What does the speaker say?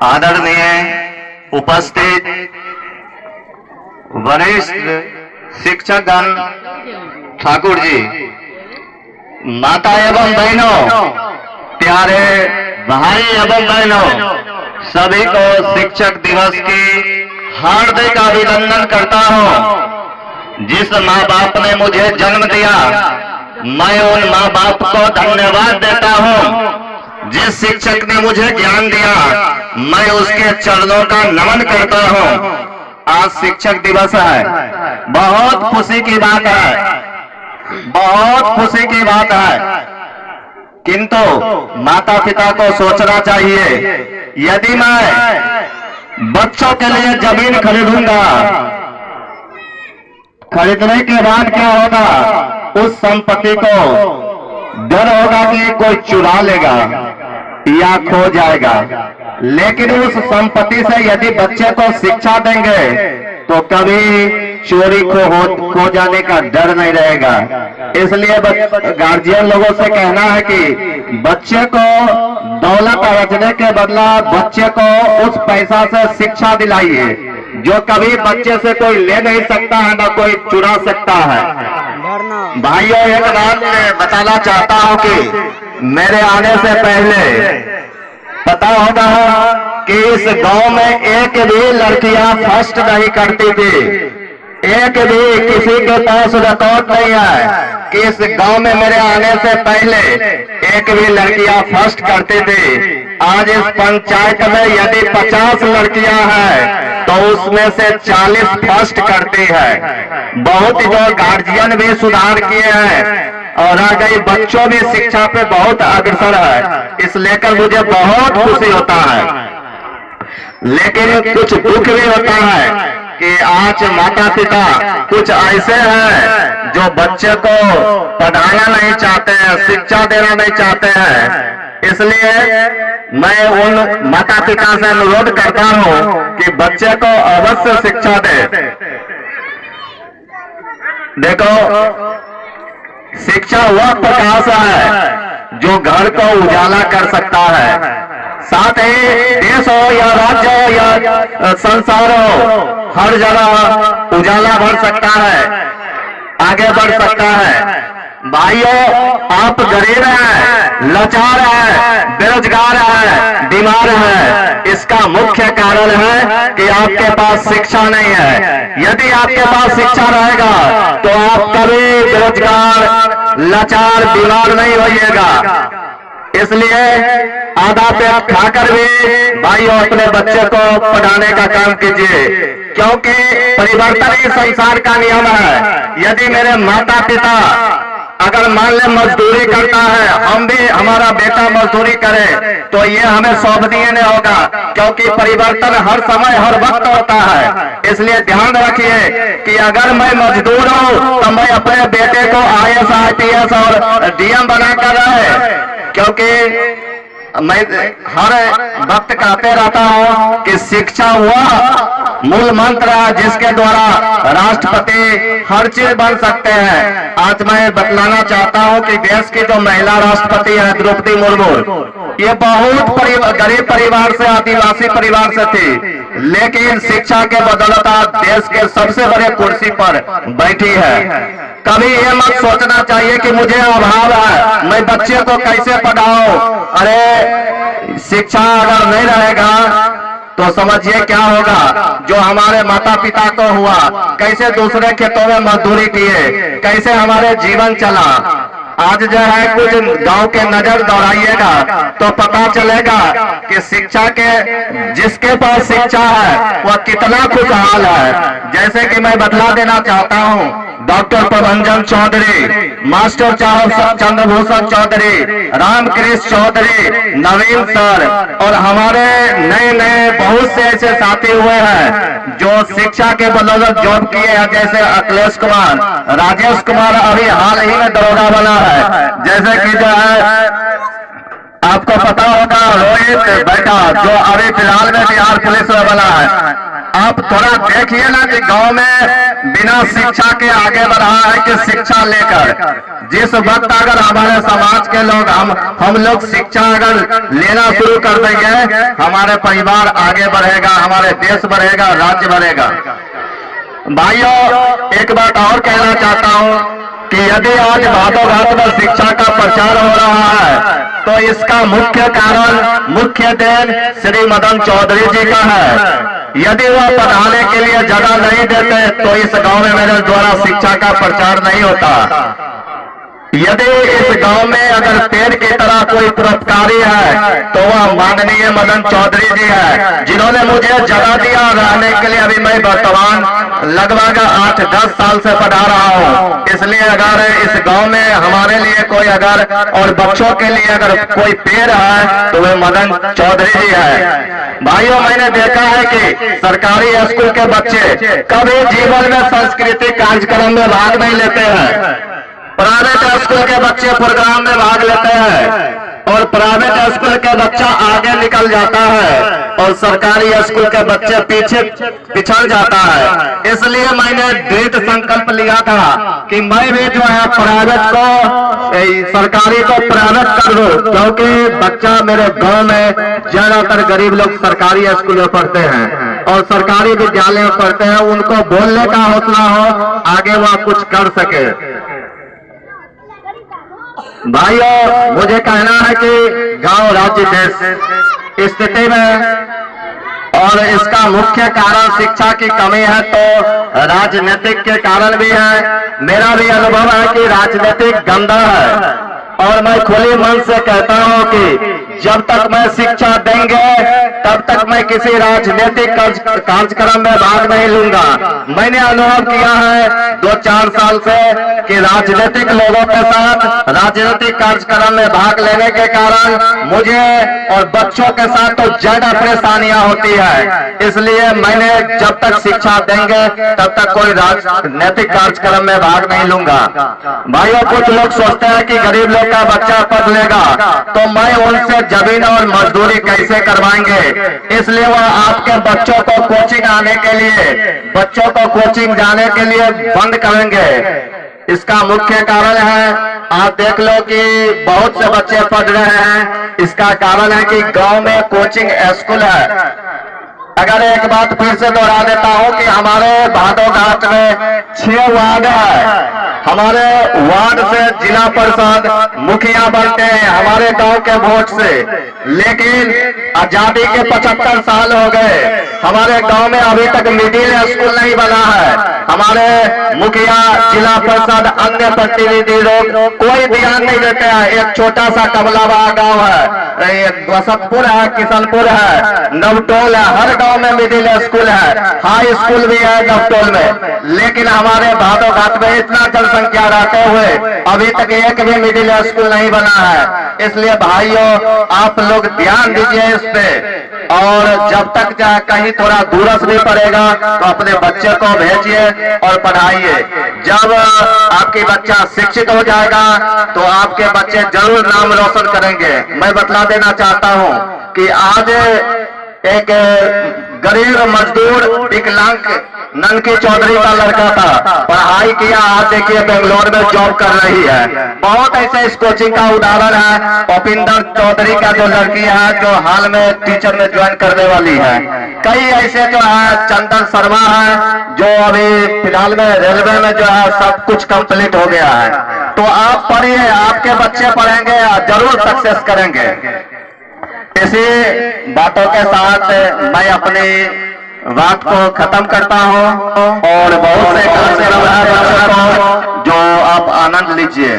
आदरणीय उपस्थित वरिष्ठ शिक्षकगण, ठाकुर जी, माता एवं बहनों, प्यारे भाई एवं बहनों, सभी को शिक्षक दिवस की हार्दिक अभिनंदन करता हूं। जिस माँ बाप ने मुझे जन्म दिया, मैं उन माँ बाप को धन्यवाद देता हूं। जिस शिक्षक ने मुझे ज्ञान दिया, मैं उसके चरणों का नमन करता हूं। आज शिक्षक दिवस है, बहुत खुशी की बात है, बहुत खुशी की बात है। किंतु माता पिता को सोचना चाहिए, यदि मैं बच्चों के लिए जमीन खरीदूंगा, खरीदने के बाद क्या होगा, उस संपत्ति को डर होगा कि कोई चुरा लेगा या खो जाएगा। लेकिन उस संपत्ति से यदि बच्चे को शिक्षा देंगे तो कभी चोरी खो जाने का डर नहीं रहेगा। इसलिए गार्जियन लोगों से कहना है कि बच्चे को दौलत अर्जने के बदला बच्चे को उस पैसा से शिक्षा दिलाइए जो कभी बच्चे से कोई ले नहीं सकता है, ना कोई चुरा सकता है। भाइयों, एक बात मैं बताना चाहता हूं कि मेरे आने से पहले पता होगा कि इस गांव में एक भी लड़कियां फर्स्ट नहीं करती थी। एक भी किसी के पास रिकॉर्ड नहीं है कि इस गांव में मेरे आने से पहले एक भी लड़कियां फर्स्ट करती थी। आज इस पंचायत में यदि 50 लड़कियां हैं तो उसमें से 40 फर्स्ट करती है। बहुत जो गार्जियन भी सुधार किए हैं और आ गई, बच्चों भी शिक्षा पे बहुत अग्रसर है। इस लेकर मुझे बहुत खुशी होता है। लेकिन कुछ दुख भी होता है कि आज माता पिता कुछ ऐसे हैं जो बच्चे को पढ़ाना नहीं चाहते हैं, शिक्षा देना नहीं चाहते हैं। इसलिए मैं उन माता पिता से अनुरोध करता हूं कि बच्चे को अवश्य शिक्षा दे। देखो, शिक्षा वह प्रकाश है जो घर को उजाला कर सकता है। साथ ही देश हो या राज्य हो या संसार हो, हर जगह उजाला बढ़ सकता है, आगे बढ़ सकता है। भाइयों, आप गरीब हैं, लाचार हैं, बेरोजगार हैं, बीमार हैं, इसका मुख्य कारण है कि आपके पास शिक्षा नहीं है। यदि आपके पास शिक्षा रहेगा तो आप कभी बेरोजगार, लाचार, बीमार नहीं होइएगा। इसलिए आधा पेट खाकर भी भाइयों अपने बच्चे को पढ़ाने का काम कीजिए, क्योंकि परिवर्तन ही संसार का नियम है। यदि मेरे माता पिता अगर मान ले मजदूरी करता है, हम भी हमारा बेटा मजदूरी करे, तो ये हमें शोभनीय नहीं होगा, क्योंकि परिवर्तन हर समय हर वक्त होता है। इसलिए ध्यान रखिए कि अगर मैं मजदूर हूं तो मैं अपने बेटे को IAS, IPS और DM बनाकर रहे, क्योंकि मैं हर वक्त कहते रहता हूं कि शिक्षा हुआ मूल मंत्र है जिसके द्वारा राष्ट्रपति हर चीज बन सकते हैं। आज मैं बतलाना चाहता हूं कि देश की जो महिला राष्ट्रपति है द्रौपदी मुर्मू, ये बहुत गरीब परिवार से, आदिवासी परिवार से थी, लेकिन शिक्षा के बदौलत देश के सबसे बड़े कुर्सी पर बैठी है। कभी ये मत सोचना चाहिए कि मुझे अभाव है, मैं बच्चे को कैसे पढ़ाऊं। अरे शिक्षा अगर नहीं रहेगा तो समझिए क्या होगा, जो हमारे माता पिता को हुआ, कैसे दूसरे खेतों में मजदूरी किए, कैसे हमारे जीवन चला। आज जो है कुछ गांव के नजर दौड़ाइएगा तो पता चलेगा कि शिक्षा के, जिसके पास शिक्षा है वह कितना खुशहाल है। जैसे कि मैं बतला देना चाहता हूं, डॉक्टर प्रभंजन चौधरी, मास्टर चंद्रभूषण चौधरी, रामकृष्ण चौधरी, नवीन सर और हमारे नए नए बहुत से ऐसे साथी हुए हैं जो शिक्षा के बदौलत जॉब किए हैं। जैसे अखिलेश कुमार, राजेश कुमार अभी हाल ही में दरोगा बना है। जैसे कि जो है आपको पता होगा रोहित बेटा, जो अभी फिलहाल में बिहार पुलिस में बना है। आप थोड़ा देखिए ना कि गांव में बिना शिक्षा के आगे बढ़ा है कि शिक्षा लेकर। जिस वक्त अगर हमारे समाज के लोग हम लोग शिक्षा अगर लेना शुरू कर देंगे, हमारे परिवार आगे बढ़ेगा, हमारे देश बढ़ेगा, राज्य बढ़ेगा। भाइयों, एक बात और कहना चाहता हूं कि यदि आज भादो घाट में शिक्षा का प्रचार हो रहा है तो इसका मुख्य कारण, मुख्य देन श्री मदन चौधरी जी का है। यदि वह पढ़ाने के लिए जगह नहीं देते तो इस गांव में मेरे द्वारा शिक्षा का प्रचार नहीं होता। यदि इस गांव में अगर पेड़ की तरह कोई परोपकारी है तो वह माननीय मदन चौधरी जी है, जिन्होंने मुझे जगह दिया रहने के लिए। अभी मैं वर्तमान लगभग 8-10 साल से पढ़ा रहा हूं, इसलिए अगर इस गांव में हमारे लिए कोई अगर और बच्चों के लिए अगर कोई पेड़ है तो वह मदन चौधरी जी है। भाइयों, मैंने देखा है कि सरकारी स्कूल के बच्चे कभी जीवन में सांस्कृतिक कार्यक्रम में भाग नहीं लेते हैं। प्राइवेट स्कूल के बच्चे प्रोग्राम में भाग लेते हैं और प्राइवेट स्कूल के बच्चा आगे निकल जाता है और सरकारी स्कूल के बच्चे पीछे पिछड़ जाता है। इसलिए मैंने दृढ़ संकल्प लिया था कि मैं भी जो है प्राइवेट को, सरकारी को प्राइवेट कर दूं, क्योंकि बच्चा मेरे गांव में ज्यादातर गरीब लोग सरकारी स्कूल में पढ़ते हैं और सरकारी विद्यालय में पढ़ते हैं। उनको बोलने का हौसला हो, आगे वह कुछ कर सके। भाइयों, मुझे कहना है कि गांव, राज्य, देश स्थिति में और इसका मुख्य कारण शिक्षा की कमी है तो राजनीतिक के कारण भी है। मेरा भी अनुभव है कि राजनीतिक गंदा है और मैं खुले मन से कहता हूं कि जब तक मैं शिक्षा देंगे तब तक मैं किसी राजनीतिक कार्यक्रम में भाग नहीं लूंगा। मैंने अनुभव किया है 2-4 साल से कि राजनीतिक लोगों के साथ राजनीतिक कार्यक्रम में भाग लेने के कारण मुझे और बच्चों के साथ तो ज्यादा परेशानियां होती है। इसलिए मैंने जब तक शिक्षा देंगे तब तक कोई राजनीतिक कार्यक्रम में भाग नहीं लूंगा। भाइयों, कुछ लोग सोचते हैं कि गरीब लोग का बच्चा पढ़ लेगा तो मैं उनसे जमीन और मजदूरी कैसे करवाएंगे, इसलिए वह आपके बच्चों को कोचिंग आने के लिए, बच्चों को कोचिंग जाने के लिए बंद करेंगे। इसका मुख्य कारण है, आप देख लो कि बहुत से बच्चे पढ़ रहे हैं। इसका कारण है कि गांव में कोचिंग स्कूल है। अगर एक बात फिर से दोहरा देता हूं कि हमारे भादो घाट में 6 वार्ड है। हमारे वार्ड से जिला परिषद मुखिया बनते हैं हमारे गांव के वोट से, लेकिन आजादी के 75 साल हो गए, हमारे गांव में अभी तक मिडिल स्कूल नहीं बना है। हमारे मुखिया, जिला परिषद, अन्य प्रतिनिधि लोग कोई ध्यान नहीं देते हैं। एक छोटा सा कमलाबाग गांव है, बसतपुर है, किशनपुर है, नवटोल है, हर गांव में मिडिल स्कूल है, हाई स्कूल भी है नवटोल में, लेकिन हमारे भादो घाट में इतना जनसंख्या रहते हुए अभी तक एक भी मिडिल स्कूल नहीं बना है। इसलिए भाइयों, आप लोग ध्यान दीजिए इस पे, और जब तक कहीं थोड़ा दूरस्थ भी पड़ेगा तो अपने बच्चे को भेजिए और पढ़ाइए। जब आपकी बच्चा शिक्षित हो जाएगा तो आपके बच्चे जरूर नाम रोशन करेंगे। मैं बतला देना चाहता हूं कि आज एक गरीब मजदूर विकलांग ननकी चौधरी का लड़का था, पढ़ाई किया, आज देखिए बेंगलोर में जॉब कर रही है। बहुत ऐसे इस कोचिंग का उदाहरण है। भूपिंदर चौधरी का जो लड़की है जो हाल में टीचर में ज्वाइन करने वाली है। कई ऐसे जो है, चंदन शर्मा है जो अभी फिलहाल में रेलवे में जो है सब कुछ कंप्लीट हो गया है। तो आप पढ़िए, आपके बच्चे पढ़ेंगे, जरूर सक्सेस करेंगे। इसी बातों के साथ मैं अपनी बात को खत्म करता हूं और बहुत से कार्यक्रम है बच्चों को जो आप आनंद लीजिए।